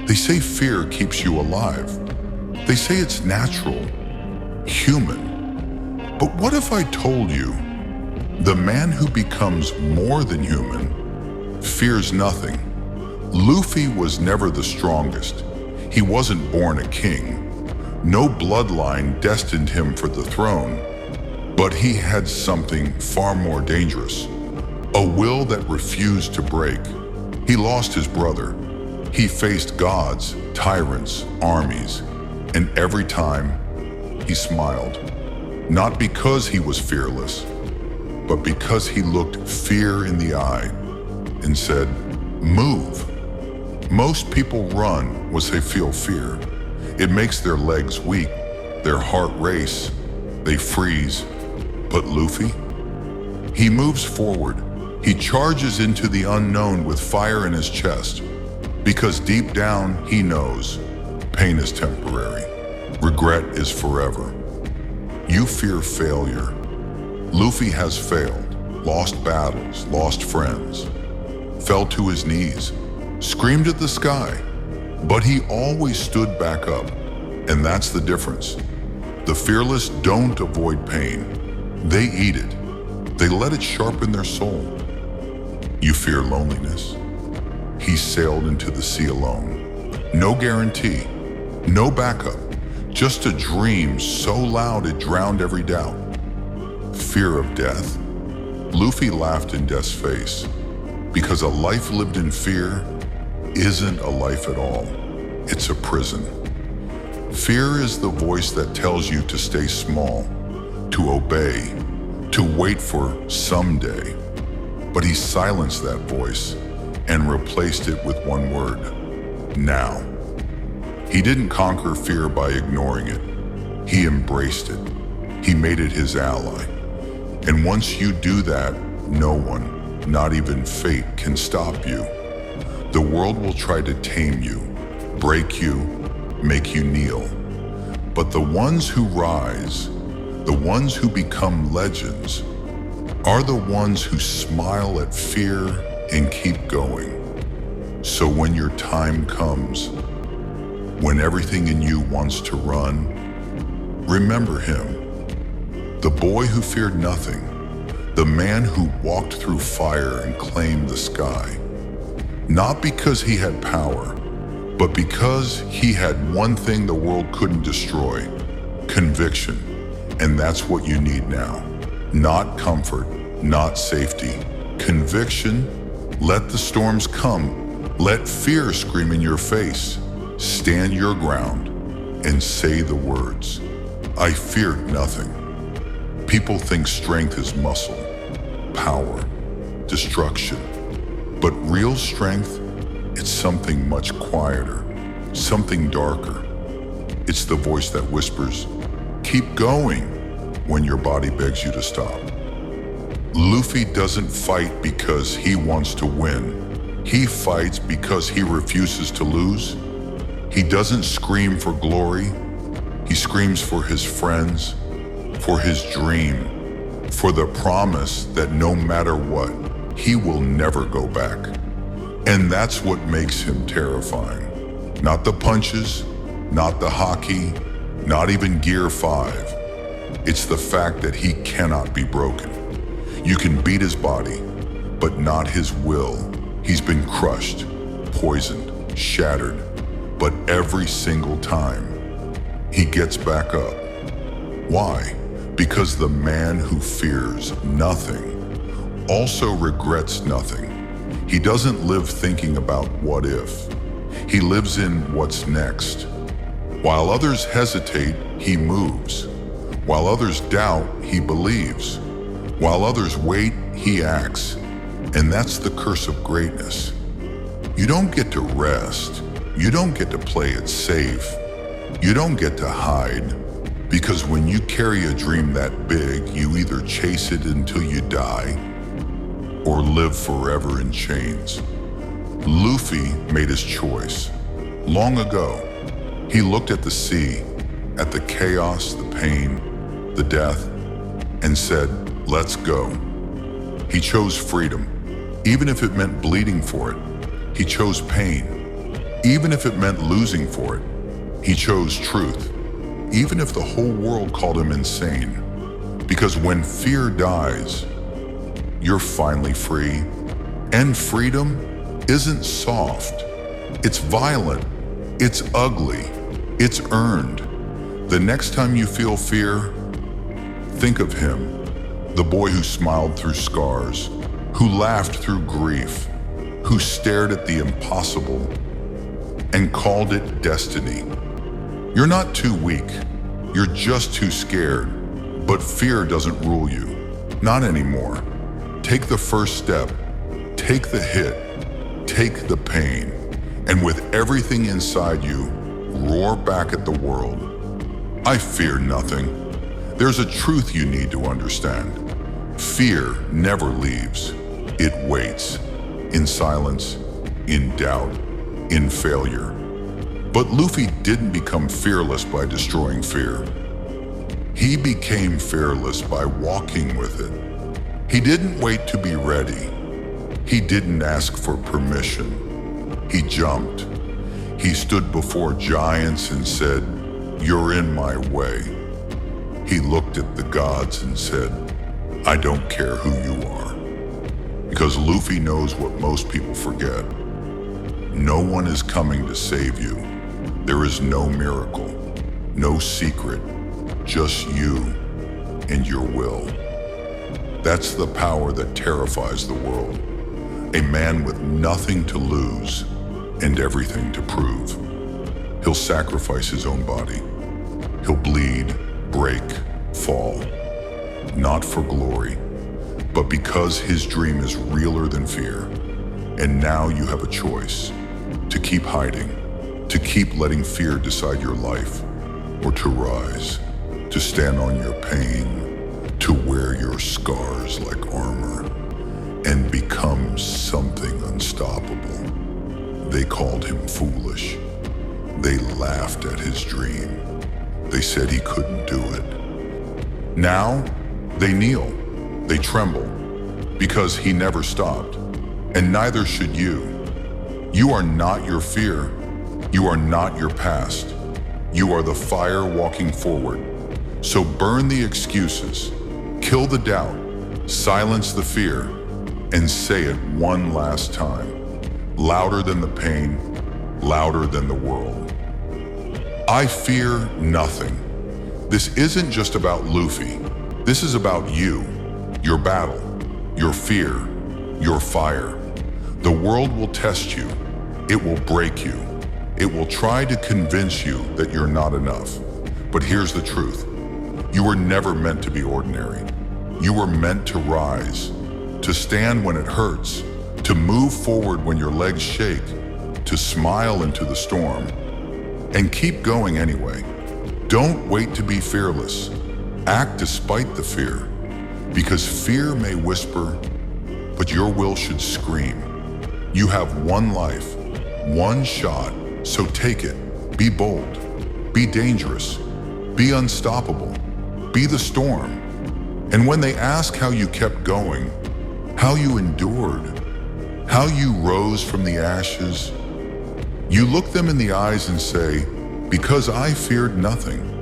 They say fear keeps you alive. They say it's natural, human. But what if I told you the man who becomes more than human fears nothing? Luffy was never the strongest. He wasn't born a king. No bloodline destined him for the throne. But he had something far more dangerous, a will that refused to break. He lost his brother. He faced gods, tyrants, armies, and every time he smiled. Not because he was fearless, but because he looked fear in the eye and said, "Move." Most people run when they feel fear. It makes their legs weak, their heart race, they freeze. But Luffy, he moves forward. He charges into the unknown with fire in his chest, because deep down he knows pain is temporary, regret is forever. You fear failure. Luffy has failed, lost battles, lost friends, fell to his knees, screamed at the sky, but he always stood back up. And that's the difference. The fearless don't avoid pain. They eat it. They let it sharpen their soul. You fear loneliness. He sailed into the sea alone. No guarantee, no backup, just a dream so loud it drowned every doubt. Fear of death. Luffy laughed in death's face, because a life lived in fear isn't a life at all. It's a prison. Fear is the voice that tells you to stay small, to obey, to wait for someday. But he silenced that voice and replaced it with one word: now. He didn't conquer fear by ignoring it. He embraced it. He made it his ally. And once you do that, no one, not even fate, can stop you. The world will try to tame you, break you, make you kneel. But the ones who rise, the ones who become legends, are the ones who smile at fear and keep going. So when your time comes, when everything in you wants to run, remember him. The boy who feared nothing, the man who walked through fire and claimed the sky. Not because he had power, but because he had one thing the world couldn't destroy: conviction. And that's what you need now. Not comfort, not safety. Conviction. Let the storms come. Let fear scream in your face. Stand your ground and say the words, "I feared nothing." People think strength is muscle, power, destruction. But real strength, it's something much quieter, something darker. It's the voice that whispers, "Keep going," when your body begs you to stop. Luffy doesn't fight because he wants to win. He fights because he refuses to lose. He doesn't scream for glory. He screams for his friends, for his dream, for the promise that no matter what, he will never go back. And that's what makes him terrifying. Not the punches, not the hockey, not even Gear 5. It's the fact that he cannot be broken. You can beat his body, but not his will. He's been crushed, poisoned, shattered, but every single time, he gets back up. Why? Because the man who fears nothing also regrets nothing. He doesn't live thinking about what if. He lives in what's next. While others hesitate, he moves. While others doubt, he believes. While others wait, he acts. And that's the curse of greatness. You don't get to rest. You don't get to play it safe. You don't get to hide. Because when you carry a dream that big, you either chase it until you die or live forever in chains. Luffy made his choice. Long ago, he looked at the sea, at the chaos, the pain, the death, and said, "Let's go." He chose freedom, even if it meant bleeding for it. He chose pain, Even if it meant losing for it, he chose truth. Even if the whole world called him insane. Because when fear dies, you're finally free. And freedom isn't soft. It's violent. It's ugly. It's earned. The next time you feel fear, think of him, the boy who smiled through scars, who laughed through grief, who stared at the impossible and called it destiny. You're not too weak. You're just too scared. But fear doesn't rule you. Not anymore. Take the first step. Take the hit. Take the pain. And with everything inside you, roar back at the world. I fear nothing. There's a truth you need to understand. Fear never leaves. It waits. In silence, in doubt, in failure. But Luffy didn't become fearless by destroying fear. He became fearless by walking with it. He didn't wait to be ready. He didn't ask for permission. He jumped. He stood before giants and said, "You're in my way." He looked at the gods and said, "I don't care who you are." Because Luffy knows what most people forget. No one is coming to save you. There is no miracle, no secret, just you and your will. That's the power that terrifies the world. A man with nothing to lose and everything to prove. He'll sacrifice his own body. He'll bleed, break, fall. Not for glory, but because his dream is realer than fear. And now you have a choice. To keep hiding, to keep letting fear decide your life, or to rise, to stand on your pain, to wear your scars like armor, and become something unstoppable. They called him foolish. They laughed at his dream. They said he couldn't do it. Now, they kneel, they tremble, because he never stopped, and neither should you. You are not your fear. You are not your past. You are the fire walking forward. So burn the excuses, kill the doubt, silence the fear, and say it one last time, louder than the pain, louder than the world. I fear nothing. This isn't just about Luffy. This is about you, your battle, your fear, your fire. The world will test you. It will break you. It will try to convince you that you're not enough. But here's the truth. You were never meant to be ordinary. You were meant to rise, to stand when it hurts, to move forward when your legs shake, to smile into the storm, and keep going anyway. Don't wait to be fearless. Act despite the fear, because fear may whisper, but your will should scream. You have one life, one shot, so take it. Be bold, be dangerous, be unstoppable, be the storm. And when they ask how you kept going, how you endured, how you rose from the ashes, you look them in the eyes and say, because I feared nothing.